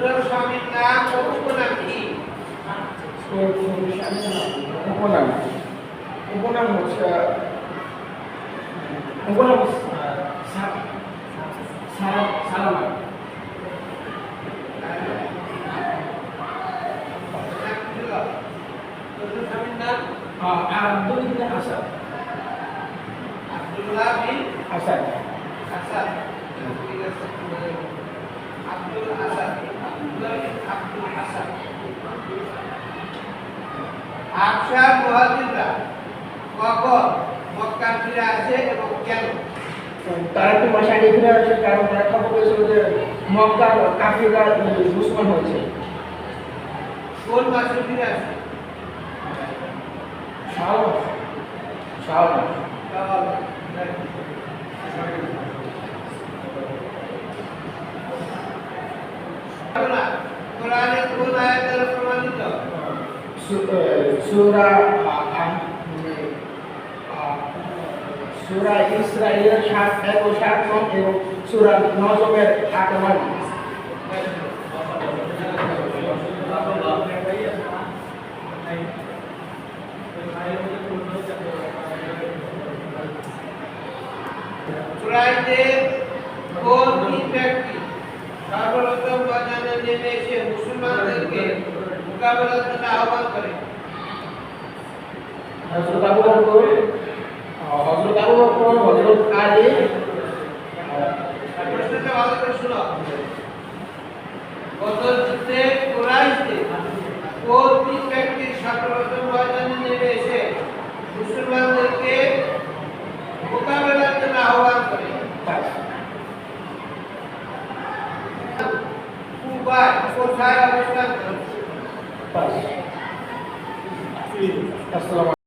প্রথম স্বামীর নাম ও উপনাম কি? উপনাম উপনাম হচ্ছে উপনাম সালামা। প্রথম স্বামীর নাম আব্দুল ইবনে আসাদ। আব্দুল্লাহ বিন আসাদ। আসাদ। ঠিক আছে। আব্দুল আসাদ, আব্দুল্লাহ বিন আব্দুল আসাদ। হাবশার মুহাজিররা কখন মক্কা ফিরে আসে এবং কেন? তারা একটু মশাই ফিরে আসে কারণ তারা খবর পেয়েছিল যে মক্কার কাফিররা দুশমন হয়েছে। কোন মাসে ফিরে আসে? শাওয়াল মাস। শাওয়াল মাস। কোরআনে কোন আয়াত দ্বারা প্রমাণিত? সূরা ইসরাঈলের 7 ও 7 নং এবং সূরা নজমের 8 নং। কুরাইশদের কোন তিন ব্যক্তি সর্বপ্রথম ময়দানে নেমে এসে মুসলমানদেরকে মোকাবেলার জন্য আহ্বান করে? হযরত আবু বকর, হযরত আলী। প্রশ্নটা ভালো করে শোনো। বদর যুদ্ধে কুরাইশদের কোন তিন ব্যক্তি সর্বপ্রথম ময়দানে নেমে এসে মুসলমানদেরকে মোকাবেলার জন্য আহ্বান করে? কুবায় কোথায় অবস্থান করে? আসসালামু